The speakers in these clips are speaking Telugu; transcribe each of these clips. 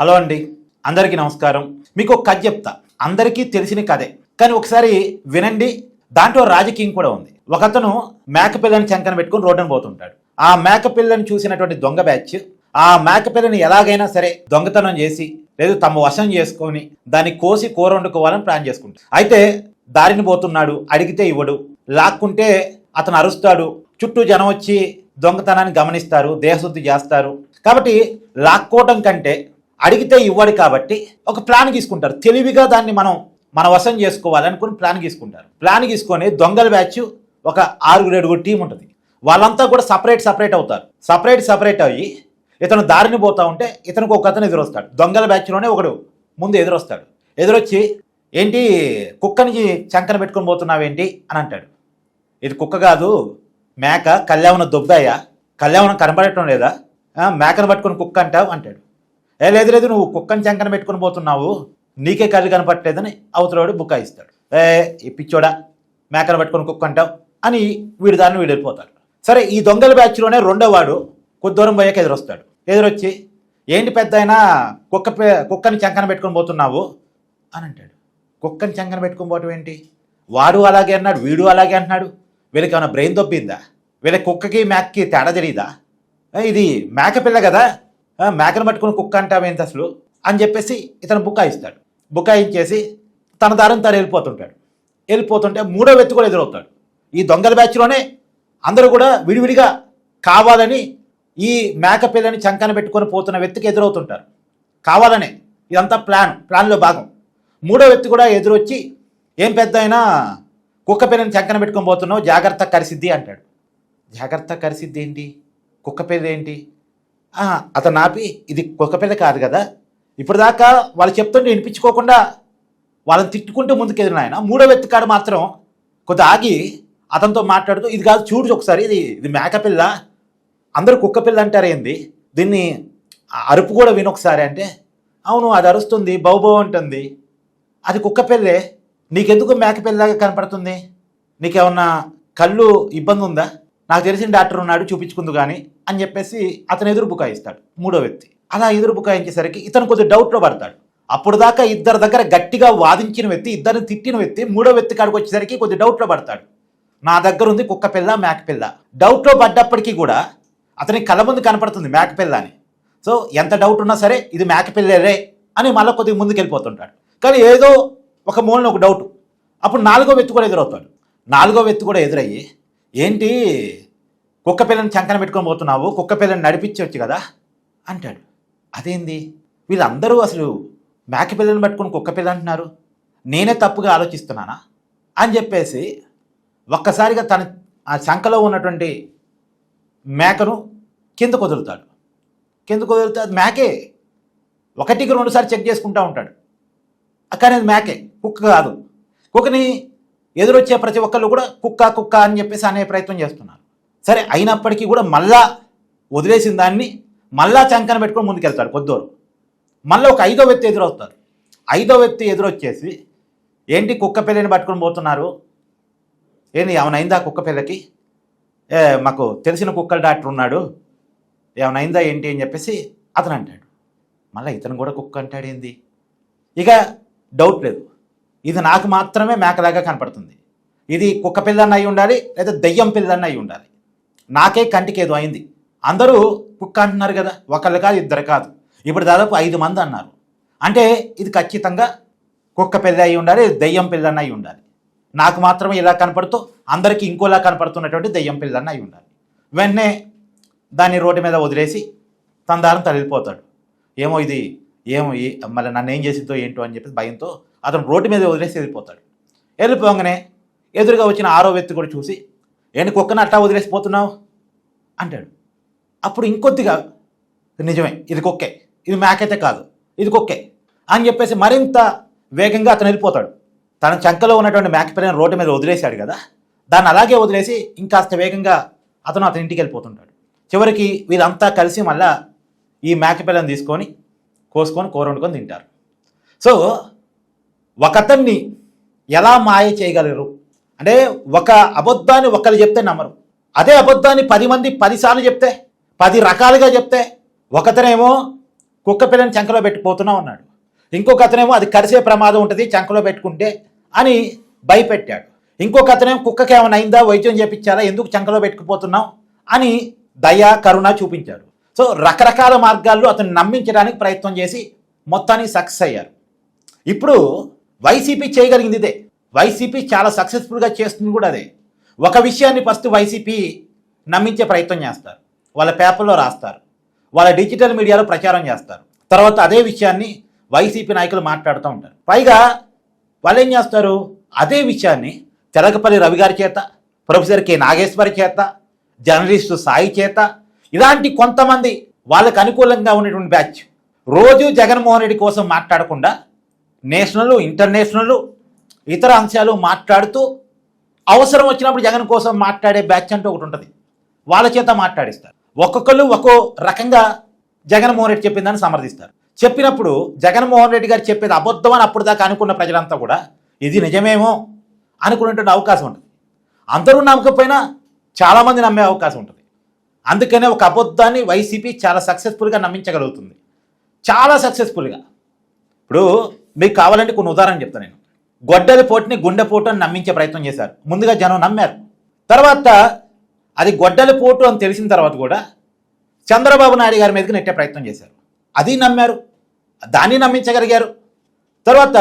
హలో అండి, అందరికీ నమస్కారం. మీకు ఒక కథ చెప్తా. అందరికీ తెలిసిన కథే, కానీ ఒకసారి వినండి. దాంట్లో రాజకీయం కూడా ఉంది. ఒకతను మేకపిల్లని చంకన పెట్టుకుని రోడ్డున పోతుంటాడు. ఆ మేకపిల్లని చూసినటువంటి దొంగ బ్యాచ్ ఆ మేకపిల్లని ఎలాగైనా సరే దొంగతనం చేసి లేదు తమ వశం చేసుకొని దాన్ని కోసి కూర వండుకోవాలని ప్లాన్ చేసుకుంటాడు. అయితే దారిని పోతున్నాడు, అడిగితే ఇవ్వడు, లాక్కుంటే అతను అరుస్తాడు. చుట్టూ జనం వచ్చి దొంగతనాన్ని గమనిస్తారు, దేహశుద్ధి చేస్తారు. కాబట్టి లాక్కోవడం కంటే అడిగితే ఇవ్వడు కాబట్టి ఒక ప్లాన్ తీసుకుంటారు. తెలివిగా దాన్ని మన వశం చేసుకోవాలనుకుని ప్లాన్ తీసుకుంటారు. ప్లాన్ తీసుకొని దొంగల బ్యాచ్ ఒక 6-7 టీం ఉంటుంది. వాళ్ళంతా కూడా సపరేట్ అవుతారు. సపరేట్ అయ్యి ఇతను దారిని పోతా ఉంటే ఇతనికి ఒక అతను ఎదురొస్తాడు. దొంగల బ్యాచ్లోనే ఒకడు ముందు ఎదురొస్తాడు. ఎదురొచ్చి ఏంటి కుక్కని చంకన పెట్టుకొని పోతున్నావేంటి అని అంటాడు. ఇది కుక్క కాదు, మేక. కళ్యాణ దొబ్బాయా, కళ్యాణం కనబడటం లేదా, మేకను పట్టుకొని కుక్క అంటాడు. లేదు నువ్వు కుక్కని చంకన పెట్టుకుని పోతున్నావు, నీకే కళ్ళు కనపట్టలేదని అవతలవాడు బుకాయిస్తాడు. ఈ పిచ్చోడా, మేకను పట్టుకొని కుక్క అంటావు అని వీడి దాన్ని వీడు వెళ్ళిపోతాడు. సరే, ఈ దొంగల బ్యాచ్లోనే రెండో వాడు కొద్ది దూరం పోయాక ఎదురొచ్చి ఏంటి పెద్ద అయినా కుక్కని చంకన పెట్టుకొని పోతున్నావు అని అంటాడు. కుక్కని చంకన పెట్టుకొని పోవటం ఏంటి? వాడు అలాగే అన్నాడు, వీడు అలాగే అంటున్నాడు. వీళ్ళకి ఏమైనా బ్రెయిన్ దొబ్బిందా? వీళ్ళ కుక్కకి మేకకి తేడా తెలియదా? ఇది మేకపిల్ల కదా, మేకను పట్టుకుని కుక్క అంటావేంటి అసలు అని చెప్పేసి ఇతను బుకాయించేసి తన దారిని తను వెళ్ళిపోతుంటే మూడో వ్యక్తి కూడా ఎదురవుతాడు. ఈ దొంగల బ్యాచ్లోనే అందరూ కూడా విడివిడిగా కావాలని ఈ మేకపిల్లని చంకన పెట్టుకొని పోతున్న వ్యక్తికి ఎదురవుతుంటారు. కావాలనే, ఇదంతా ప్లాన్లో భాగం. మూడో వ్యక్తి కూడా ఎదురొచ్చి ఏం పెద్ద అయినా కుక్క పిల్లని చంకన పెట్టుకొని పోతున్నావు, జాగ్రత్త కరిసిద్ది అంటాడు. జాగ్రత్త కరిసిద్ది ఏంటి? కుక్క పిల్ల ఏంటి? అతను ఆపి ఇది కుక్కపిల్ల కాదు కదా, ఇప్పుడు దాకా వాళ్ళు చెప్తుంటే వినిపించుకోకుండా వాళ్ళని తిట్టుకుంటూ ముందుకు ఎదురు ఆయన. మూడో వ్యక్తి కాడు మాత్రం కొద్ది ఆగి అతనితో మాట్లాడుతూ ఇది కాదు చూడు ఒకసారి, ఇది మేకపిల్ల, అందరూ కుక్కపిల్ల అంటారేంది, దీన్ని అరుపు కూడా వినొకసారి అంటే, అవును అది అరుస్తుంది, బౌబౌ అంటుంది, అది కుక్కపిల్లే, నీకెందుకు మేకపిల్లలాగా కనపడుతుంది, నీకేమన్నా కళ్ళు ఇబ్బంది ఉందా, నాకు తెలిసిన డాక్టర్ ఉన్నాడు చూపించుకుందు కానీ అని చెప్పేసి అతను ఎదురు బుకాయిస్తాడు మూడో వ్యక్తి. అలా ఎదురు బుకాయించేసరికి ఇతను కొద్దిగా డౌట్లో పడతాడు. అప్పుడు దాకా ఇద్దరి దగ్గర గట్టిగా వాదించిన వ్యక్తి, ఇద్దరిని తిట్టిన వ్యక్తి మూడో వ్యక్తి కాడికి వచ్చేసరికి కొద్దిగా డౌట్లో పడతాడు. నా దగ్గర ఉంది కుక్కపిల్ల మేకపిల్ల. డౌట్లో పడ్డప్పటికీ కూడా అతనికి కళ్ళ ముందు కనపడుతుంది మేకపిల్ల అని. సో ఎంత డౌట్ ఉన్నా సరే ఇది మేకపిల్లరే అని మళ్ళీ కొద్దిగా ముందుకు వెళ్ళిపోతుంటాడు. కానీ ఏదో ఒక మూలన ఒక డౌట్. అప్పుడు నాలుగో వ్యక్తి కూడా ఎదురయ్యి ఏంటి కుక్క పిల్లని చంకన పెట్టుకొని పోతున్నావు, కుక్క పిల్లని నడిపించవచ్చు కదా అంటాడు. అదేంది వీళ్ళందరూ అసలు మేక పిల్లని పట్టుకుని కుక్క పిల్ల అంటున్నారు, నేనే తప్పుగా ఆలోచిస్తున్నానా అని చెప్పేసి ఒక్కసారిగా తన ఆ చంకలో ఉన్నటువంటి మేకను కిందకు వదులుతాడు. అది మేకే. 1-2 సార్లు చెక్ చేసుకుంటూ ఉంటాడు, కానీ అది మేకే, కుక్క కాదు. కుక్కని ఎదురొచ్చే ప్రతి ఒక్కళ్ళు కూడా కుక్క అని చెప్పేసి అనే ప్రయత్నం చేస్తున్నారు. సరే, అయినప్పటికీ కూడా మళ్ళా వదిలేసిన దాన్ని మళ్ళా చంకన పెట్టుకొని ముందుకెళ్తాడు కొద్దూరు. మళ్ళీ ఒక 5వ వ్యక్తి ఎదురవుతారు. 5వ వ్యక్తి ఎదురొచ్చేసి ఏంటి కుక్క పిల్లని పట్టుకొని పోతున్నారు, ఏంటి ఏమైనా కుక్క పిల్లకి, మాకు తెలిసిన కుక్కల డాక్టర్ ఉన్నాడు, ఏమైనా ఏంటి అని చెప్పేసి అతను అంటాడు. మళ్ళీ ఇతను కూడా కుక్క అంటాడేంది? ఇక డౌట్ లేదు, ఇది నాకు మాత్రమే మేకలాగా కనపడుతుంది, ఇది కుక్క పిల్లని అయి ఉండాలి లేదా దెయ్యం పిల్లని అయి ఉండాలి, నాకే కంటికి ఏదో అయింది. అందరూ కుక్క అంటున్నారు కదా, ఒకళ్ళు కాదు ఇద్దరు కాదు, ఇప్పుడు దాదాపు 5 మంది అన్నారు. అంటే ఇది ఖచ్చితంగా కుక్క పిల్ల అయి ఉండాలి, దెయ్యం పిల్లని అయి ఉండాలి. నాకు మాత్రమే ఇలా కనపడుతూ అందరికీ ఇంకోలా కనపడుతున్నటువంటి దెయ్యం పిల్లని అయి ఉండాలి. వెంటనే దాన్ని రోడ్డు మీద వదిలేసి తన దారిని తరలిపోతాడు. మళ్ళీ నన్ను ఏం చేసిందో ఏంటో అని చెప్పేసి భయంతో అతను రోడ్డు మీద వదిలేసి వెళ్ళిపోగానే ఎదురుగా వచ్చిన 6వ వ్యక్తి కూడా చూసి ఏంటి కుక్కను అట్టా వదిలేసిపోతున్నావు అంటాడు. అప్పుడు ఇంకొద్దిగా నిజమే, ఇది కుక్కే, ఇది మేకైతే కాదు, ఇది కుక్కే అని చెప్పేసి మరింత వేగంగా అతను వెళ్ళిపోతాడు. తన చంకలో ఉన్నటువంటి మేకపిల్లని రోడ్డు మీద వదిలేశాడు కదా, దాన్ని అలాగే వదిలేసి ఇంకాస్త వేగంగా అతని ఇంటికి వెళ్ళిపోతుంటాడు. చివరికి వీళ్ళంతా కలిసి మళ్ళా ఈ మేకపిల్లని తీసుకొని కోసుకొని కూర వండుకొని తింటారు. సో ఒకతన్ని ఎలా మాయ చేయగలరు అంటే, ఒక అబద్ధాన్ని ఒకరు చెప్తే నమ్మరు, అదే అబద్ధాన్ని 10 మంది 10 సార్లు చెప్తే, 10 రకాలుగా చెప్తే, ఒకతనేమో కుక్క పిల్లని చంకలో పెట్టిపోతున్నా ఉన్నాడు. ఇంకొక అతనేమో అది కరిసే ప్రమాదం ఉంటుంది చంకలో పెట్టుకుంటే అని భయపెట్టాడు. ఇంకొక అతనేమో కుక్కకి ఏమైనా అయిందా, వైద్యం చేయించాలా, ఎందుకు చంకలో పెట్టుకుపోతున్నాం అని దయ కరుణ చూపించాడు. సో రకరకాల మార్గాల్లో అతను నమ్మించడానికి ప్రయత్నం చేసి మొత్తానికి సక్సెస్ అయ్యారు. ఇప్పుడు వైసీపీ చేయగలిగింది ఇదే. వైసీపీ చాలా సక్సెస్ఫుల్గా చేస్తుంది కూడా అదే. ఒక విషయాన్ని ఫస్ట్ వైసీపీ నమ్మించే ప్రయత్నం చేస్తారు, వాళ్ళ పేపర్లో రాస్తారు, వాళ్ళ డిజిటల్ మీడియాలో ప్రచారం చేస్తారు. తర్వాత అదే విషయాన్ని వైసీపీ నాయకులు మాట్లాడుతూ ఉంటారు. పైగా వాళ్ళు ఏం చేస్తారు, అదే విషయాన్ని తెలకపల్లి రవి గారి చేత, ప్రొఫెసర్ కె నాగేశ్వరి చేత, జర్నలిస్టు సాయి చేత, ఇలాంటి కొంతమంది వాళ్ళకు అనుకూలంగా ఉన్నటువంటి బ్యాచ్ రోజు జగన్మోహన్ రెడ్డి కోసం మాట్లాడకుండా నేషనల్, ఇంటర్నేషనల్, ఇతర అంశాలు మాట్లాడుతూ అవసరం వచ్చినప్పుడు జగన్ కోసం మాట్లాడే బ్యాచ్ అంటూ ఒకటి ఉంటుంది. వాళ్ళ చేత మాట్లాడిస్తారు. ఒక్కొక్కరు ఒక్కో రకంగా జగన్మోహన్ రెడ్డి చెప్పిందని సమర్థిస్తారు. చెప్పినప్పుడు జగన్మోహన్ రెడ్డి గారు చెప్పేది అబద్ధం అని అప్పుడు దాకా అనుకున్న ప్రజలంతా కూడా ఇది నిజమేమో అనుకునేటువంటి అవకాశం ఉంటుంది. అందరూ నమ్మకపోయినా చాలామంది నమ్మే అవకాశం ఉంటుంది. అందుకనే ఒక అబద్ధాన్ని వైసీపీ చాలా సక్సెస్ఫుల్గా నమ్మించగలుగుతుంది, చాలా సక్సెస్ఫుల్గా. ఇప్పుడు మీకు కావాలంటే కొన్ని ఉదాహరణ చెప్తాను నేను. గొడ్డలి పోటుని గుండెపోటు అని నమ్మించే ప్రయత్నం చేశారు. ముందుగా జనం నమ్మారు. తర్వాత అది గొడ్డలి పోటు అని తెలిసిన తర్వాత కూడా చంద్రబాబు నాయుడు గారి మీదకి నెట్టే ప్రయత్నం చేశారు. అది నమ్మారు, దాన్ని నమ్మించగలిగారు. తర్వాత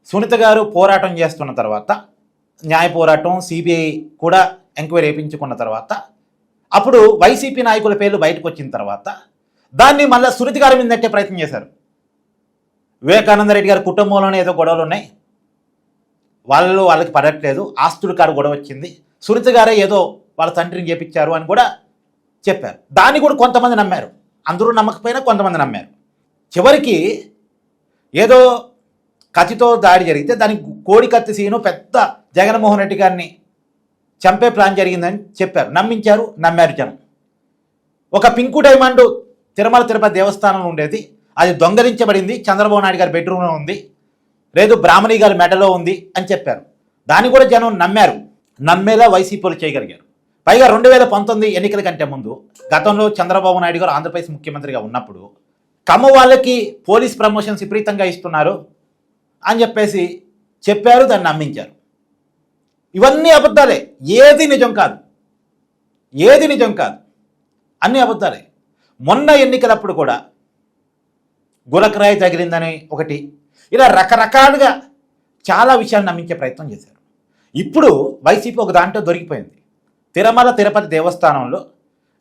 సునీత గారు పోరాటం చేస్తున్న తర్వాత, న్యాయ పోరాటం, సిబిఐ కూడా ఎంక్వైరీ వేయించుకున్న తర్వాత, అప్పుడు వైసీపీ నాయకుల పేర్లు బయటకు వచ్చిన తర్వాత దాన్ని మళ్ళీ సునీత గారి మీద నెట్టే ప్రయత్నం చేశారు. వివేకానంద రెడ్డి గారి కుటుంబంలోనే ఏదో గొడవలు ఉన్నాయి, వాళ్ళకి పడట్లేదు, ఆస్తుల కాడు గొడవ వచ్చింది, సునీత గారే ఏదో వాళ్ళ తండ్రిని చేపించారు అని కూడా చెప్పారు. దాన్ని కూడా కొంతమంది నమ్మారు. అందరూ నమ్మకపోయినా కొంతమంది నమ్మారు. చివరికి ఏదో కత్తితో దాడి జరిగితే దానికి కోడి కత్తి సీను పెద్ద జగన్మోహన్ రెడ్డి గారిని చంపే ప్లాన్ జరిగిందని చెప్పారు, నమ్మించారు, నమ్మారు జనం. ఒక పింకు డైమండ్ తిరుమల తిరుపతి దేవస్థానంలో ఉండేది, అది దొంగలించబడింది, చంద్రబాబు నాయుడు గారి బెడ్రూమ్లో ఉంది, లేదు బ్రాహ్మణి గారి మెడలో ఉంది అని చెప్పారు. దాన్ని కూడా జనం నమ్మారు. నమ్మేలా వైసీపీలు చేయగలిగారు. పైగా 2019 ఎన్నికల కంటే ముందు గతంలో చంద్రబాబు నాయుడు గారు ఆంధ్రప్రదేశ్ ముఖ్యమంత్రిగా ఉన్నప్పుడు కమ్మ వాళ్ళకి పోలీస్ ప్రమోషన్స్ విపరీతంగా ఇస్తున్నారు అని చెప్పేసి చెప్పారు, దాన్ని నమ్మించారు. ఇవన్నీ అబద్ధాలే, ఏది నిజం కాదు, ఏది నిజం కాదు, అన్నీ అబద్ధాలే. మొన్న ఎన్నికలప్పుడు కూడా గులకరాయి తగిలిందని ఒకటి, ఇలా రకరకాలుగా చాలా విషయాలు నమ్మించే ప్రయత్నం చేశారు. ఇప్పుడు వైసీపీ ఒక దాంట్లో దొరికిపోయింది. తిరుమల తిరుపతి దేవస్థానంలో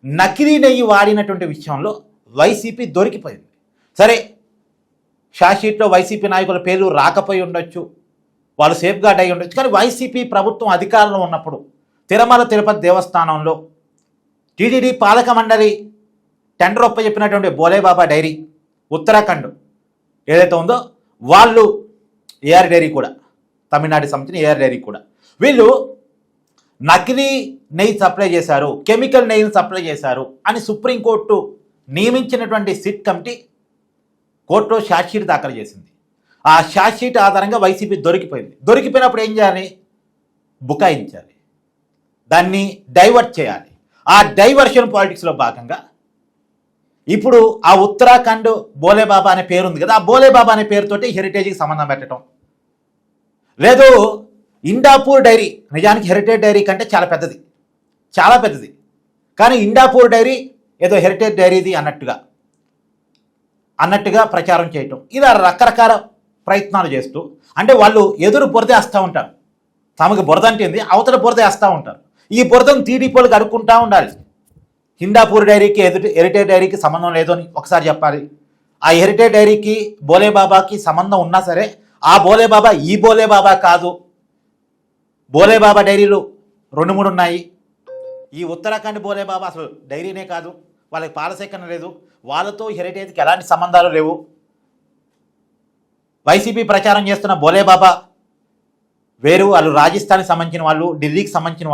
నకిలీ నెయ్యి వాడినటువంటి విషయంలో వైసీపీ దొరికిపోయింది. సరే, షాషీట్లో వైసీపీ నాయకుల పేర్లు రాకపోయి ఉండొచ్చు, వాళ్ళు సేఫ్ గార్డ్ అయి ఉండొచ్చు, కానీ వైసీపీ ప్రభుత్వం అధికారంలో ఉన్నప్పుడు తిరుమల తిరుపతి దేవస్థానంలో టీటీడీ పాలక మండలి టెండర్ చెప్పినటువంటి బోలేబాబా డైరీ ఉత్తరాఖండ్ ఏదైతే ఉందో వాళ్ళు, ఏఆర్ డైరీ కూడా, తమిళనాడు సంబంధించిన ఏఆర్ డైరీ కూడా, వీళ్ళు నకిలీ నెయ్యి సప్లై చేశారు, కెమికల్ నెయ్యిని సప్లై చేశారు అని సుప్రీంకోర్టు నియమించినటువంటి సిట్ కమిటీ కోర్టులో ఛార్జ్షీట్ దాఖలు చేసింది. ఆ ఛార్జ్షీట్ ఆధారంగా వైసీపీ దొరికిపోయింది. దొరికిపోయినప్పుడు ఏం చేయాలి, బుకాయించాలి, దాన్ని డైవర్ట్ చేయాలి. ఆ డైవర్షన్ పాలిటిక్స్లో భాగంగా ఇప్పుడు ఆ ఉత్తరాఖండ్ బోలేబాబా అనే పేరు ఉంది కదా, ఆ బోలేబాబా అనే పేరుతోటి హెరిటేజ్కి సంబంధం పెట్టడం. లేదు, ఇండాపూర్ డైరీ, నిజానికి హెరిటేజ్ డైరీ కంటే చాలా పెద్దది, చాలా పెద్దది, కానీ ఇండాపూర్ డైరీ ఏదో హెరిటేజ్ డైరీది అన్నట్టుగా ప్రచారం చేయటం. ఇలా రకరకాల ప్రయత్నాలు చేస్తూ, అంటే వాళ్ళు ఎదురు బురద వేస్తూ ఉంటారు. తమకు బురద అంటే ఏంది, అవతల బురద వేస్తూ ఉంటారు. ఈ బురదను టీడీపీలకు అడుక్కుంటూ ఉండాలి. హిందాపూర్ డైరీకి హెరిటేజ్ డైరీకి సంబంధం లేదు అని ఒకసారి చెప్పాలి. ఆ హెరిటేజ్ డైరీకి బోలేబాబాకి సంబంధం ఉన్నా సరే ఆ బోలేబాబా ఈ బోలేబాబా కాదు, బోలేబాబా డైరీలు 2-3 ఉన్నాయి. ఈ ఉత్తరాఖండ్ బోలేబాబా అసలు డైరీనే కాదు, వాళ్ళకి పాలసేకరణ లేదు, వాళ్ళతో హెరిటేజ్కి ఎలాంటి సంబంధాలు లేవు. వైసీపీ ప్రచారం చేస్తున్న బోలేబాబా వేరు, వాళ్ళు రాజస్థాన్కి సంబంధించిన వాళ్ళు, ఢిల్లీకి సంబంధించిన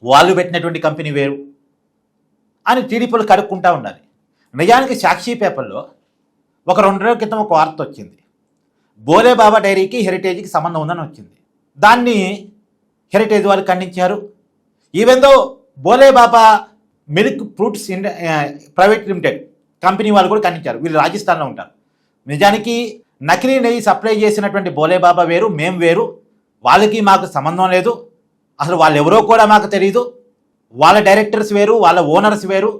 వాళ్ళు పెట్టినటువంటి కంపెనీ వేరు అని టీడీపీలు కడుక్కుంటూ ఉండాలి. నిజానికి సాక్షి పేపర్లో ఒక 2 రోజుల క్రితం ఒక వార్త వచ్చింది, బోలేబాబా డైరీకి హెరిటేజ్కి సంబంధం ఉందని వచ్చింది. దాన్ని హెరిటేజ్ వాళ్ళు ఖండించారు. Even though Bhole Baba milk fruits private limited company వాళ్ళు కూడా ఖండించారు. వీళ్ళు రాజస్థాన్లో ఉంటారు. నిజానికి నకిలీ నెయ్యి సప్లై చేసినటువంటి బోలేబాబా వేరు, మేము వేరు, వాళ్ళకి మాకు సంబంధం లేదు, అసలు వాళ్ళు ఎవరో కూడా మాకు తెలియదు, వాళ్ళ డైరెక్టర్స్ వేరు, వాళ్ళ ఓనర్స్ వేరు,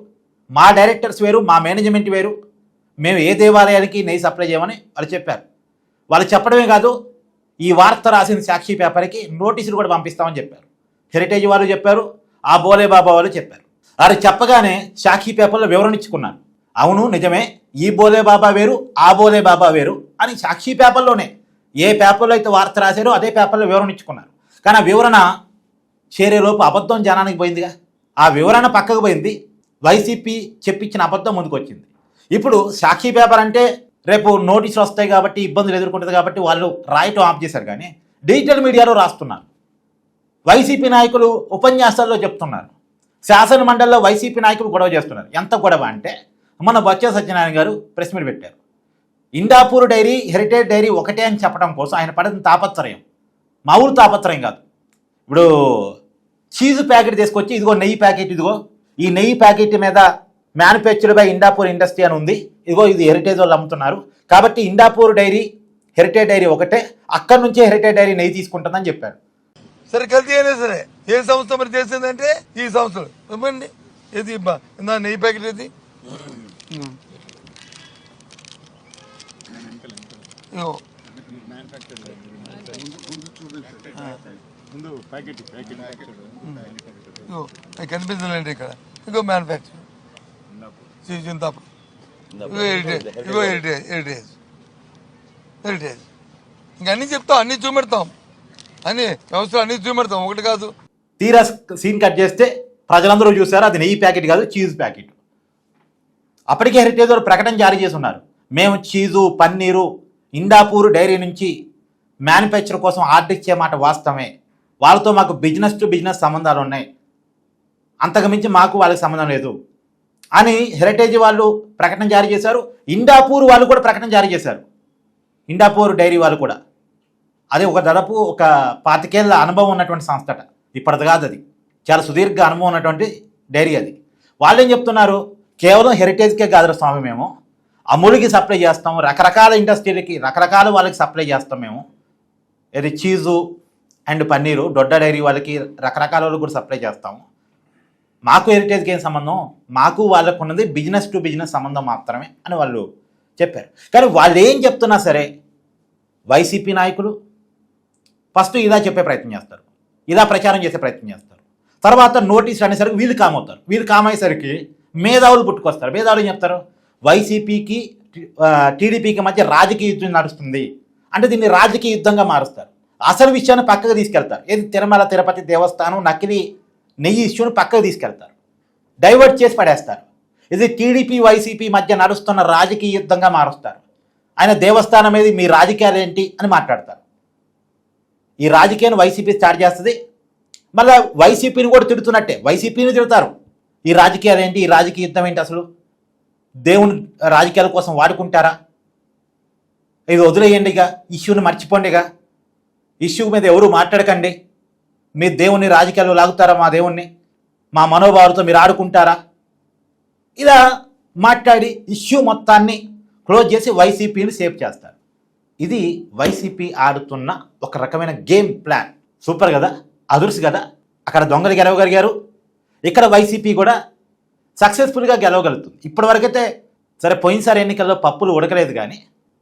మా డైరెక్టర్స్ వేరు, మా మేనేజ్మెంట్ వేరు, మేము ఏ దేవాలయానికి నెయ్యి సప్లై చేయమని వాళ్ళు చెప్పారు. వాళ్ళు చెప్పడమే కాదు, ఈ వార్త రాసిన సాక్షి పేపర్కి నోటీసులు కూడా పంపిస్తామని చెప్పారు. హెరిటేజ్ వాళ్ళు చెప్పారు, ఆ బోలేబాబా వాళ్ళు చెప్పారు. వారు చెప్పగానే సాక్షి పేపర్లో వివరణ ఇచ్చుకున్నారు. అవును నిజమే, ఈ బోలేబాబా వేరు, ఆ బోలేబాబా వేరు అని సాక్షి పేపర్లోనే ఏ పేపర్లో అయితే వార్త రాశారో అదే పేపర్లో వివరణ ఇచ్చుకున్నారు. కానీ ఆ వివరణ చేరేలోపు అబద్ధం జనానికి పోయిందిగా. ఆ వివరణ పక్కకు పోయింది, వైసీపీ చెప్పించిన అబద్ధం ముందుకు వచ్చింది. ఇప్పుడు సాక్షి పేపర్ అంటే రేపు నోటీసులు వస్తాయి కాబట్టి, ఇబ్బందులు ఎదుర్కొంటుంది కాబట్టి వాళ్ళు రాయటం ఆఫ్ చేశారు. కానీ డిజిటల్ మీడియాలో రాస్తున్నారు. వైసీపీ నాయకులు ఉపన్యాసాల్లో చెప్తున్నారు. శాసన మండలిలో వైసీపీ నాయకులు గొడవ చేస్తున్నారు. ఎంత గొడవ అంటే మన బొత్స సత్యనారాయణ గారు ప్రెస్ మీట్ పెట్టారు. ఇండాపూర్ డైరీ, హెరిటేజ్ డైరీ ఒకటే అని చెప్పడం కోసం ఆయన పడిన తాపత్రయం మామూలు తాపత్రయం కాదు. ఇప్పుడు చీజ్ ప్యాకెట్ తీసుకొచ్చి ఇదిగో నెయ్యి ప్యాకెట్, ఇదిగో ఈ నెయ్యి ప్యాకెట్ మీద మ్యానుఫ్యాక్చర్డ్ బై ఇండాపూర్ ఇండస్ట్రీ అని ఉంది, ఇదిగో ఇది హెరిటేజ్ వాళ్ళు అమ్ముతున్నారు, కాబట్టి ఇండాపూర్ డైరీ హెరిటేజ్ డైరీ ఒకటే, అక్కడి నుంచే హెరిటేజ్ డైరీ నెయ్యి తీసుకుంటుందని చెప్పారు. సరే కల్తీ అయినా సరే ఏ సంస్థ మరి చేసిందంటే ఈ సంస్థలు ఇవ్వండి. ఏది నా నెయ్యి ప్యాకెట్ ఏది, కనిపించలేండి ఇక్కడ, ఇంకో మ్యానుఫ్యాక్చర్ చింతాపురం, ఇగో హెరిటేజ్, ఇగో హెరిటేజ్ హెరిటేజ్ హెరిటేజ్ ఇంక అన్నీ చెప్తాం, అన్నీ చూపెడతాం, అన్ని వ్యవస్థలు అన్ని చూపెడతాం, ఒకటి కాదు. తీరా సీన్ కట్ చేస్తే ప్రజలందరూ చూసారు అది నెయ్యి ప్యాకెట్ కాదు, చీజ్ ప్యాకెట్. అప్పటికే హెరిటేజ్ వాళ్ళు ప్రకటన జారీ చేసి ఉన్నారు, మేము చీజు, పన్నీరు ఇండాపూర్ డైరీ నుంచి మ్యానుఫ్యాక్చర్ కోసం ఆర్డర్ ఇచ్చే మాట వాస్తవమే, వాళ్ళతో మాకు బిజినెస్ టు బిజినెస్ సంబంధాలు ఉన్నాయి, అంతకుమించి మాకు వాళ్ళకి సంబంధం లేదు అని హెరిటేజ్ వాళ్ళు ప్రకటన జారీ చేశారు. ఇండాపూర్ వాళ్ళు కూడా ప్రకటన జారీ చేశారు. ఇండాపూర్ డైరీ వాళ్ళు కూడా. అదే ఒక దాదాపు ఒక 25 ఏళ్ల అనుభవం ఉన్నటువంటి సంస్థట, ఇప్పటిది కాదు, అది చాలా సుదీర్ఘ అనుభవం ఉన్నటువంటి డైరీ అది. వాళ్ళు ఏం చెప్తున్నారు, కేవలం హెరిటేజ్కే కాదు స్వామి, మేము అమూల్కి సప్లై చేస్తాము, రకరకాల ఇండస్ట్రీలకి రకరకాల వాళ్ళకి సప్లై చేస్తాం మేము, ఇది cheese and paneer Dodda dairy వాళ్ళకి రకరకాల వాళ్ళకి కూడా సప్లై చేస్తాము, మాకు హెరిటేజ్కి ఏం సంబంధం, మాకు వాళ్ళకు ఉన్నది బిజినెస్ టు బిజినెస్ సంబంధం మాత్రమే అని వాళ్ళు చెప్పారు. కానీ వాళ్ళు ఏం చెప్తున్నా సరే వైసీపీ నాయకులు ఫస్ట్ ఇలా చెప్పే ప్రయత్నం చేస్తారు, ఇలా ప్రచారం చేసే ప్రయత్నం చేస్తారు. తర్వాత నోటీసులు అనేసరికి వీళ్ళు కామవుతారు. వీళ్ళు కామయ్యేసరికి మేధావులు పుట్టుకొస్తారు. మేధావులు ఏం చెప్తారు, వైసీపీకి టీడీపీకి మధ్య రాజకీయ యుద్ధం నడుస్తుంది అంటే దీన్ని రాజకీయ యుద్ధంగా మారుస్తారు. అసలు విషయాన్ని పక్కకు తీసుకెళ్తారు. ఏది తిరుమల తిరుపతి దేవస్థానం నకిలీ నెయ్యి ఇష్యూని పక్కకు తీసుకెళ్తారు, డైవర్ట్ చేసి పడేస్తారు. ఇది టీడీపీ వైసీపీ మధ్య నడుస్తున్న రాజకీయ యుద్ధంగా మారుస్తారు. ఆయన దేవస్థానం మీద మీ రాజకీయాలు ఏంటి అని మాట్లాడతారు. ఈ రాజకీయాన్ని వైసీపీ స్టార్ట్ చేస్తుంది, మళ్ళీ వైసీపీని కూడా తిడుతున్నట్టే వైసీపీని తిడతారు. ఈ రాజకీయాలు ఏంటి, ఈ రాజకీయ యుద్ధం ఏంటి, అసలు దేవుని రాజకీయాల కోసం వాడుకుంటారా, ఇది వదిలేయండిగా, ఇష్యూని మర్చిపోండిగా, ఇష్యూ మీద ఎవరు మాట్లాడకండి, మీ దేవుణ్ణి రాజకీయాలు లాగుతారా, మా దేవుణ్ణి మా మనోభావాలతో మీరు ఆడుకుంటారా, ఇలా మాట్లాడి ఇష్యూ మొత్తాన్ని క్లోజ్ చేసి వైసీపీని సేవ్ చేస్తారు. ఇది వైసీపీ ఆడుతున్న ఒక రకమైన గేమ్ ప్లాన్. సూపర్ కదా, అదుర్స్ కదా. అక్కడ దొంగలు గెలవగలిగారు, ఇక్కడ వైసీపీ కూడా సక్సెస్ఫుల్గా గెలవగలుగుతుంది. ఇప్పటివరకైతే సరే పోయినసారి ఎన్నికల్లో పప్పులు ఉడకలేదు, కానీ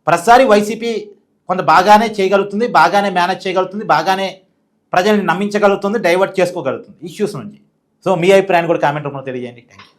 ప్రతిసారి వైసీపీ కొంత బాగానే చేయగలుగుతుంది, బాగానే మేనేజ్ చేయగలుగుతుంది, బాగానే ప్రజల్ని నమ్మించగలుగుతుంది, డైవర్ట్ చేసుకోగలుగుతుంది ఇష్యూస్ నుంచి. సో మీ అభిప్రాయాన్ని కూడా కామెంట్ రూపంలో తెలియజేయండి. Thank you.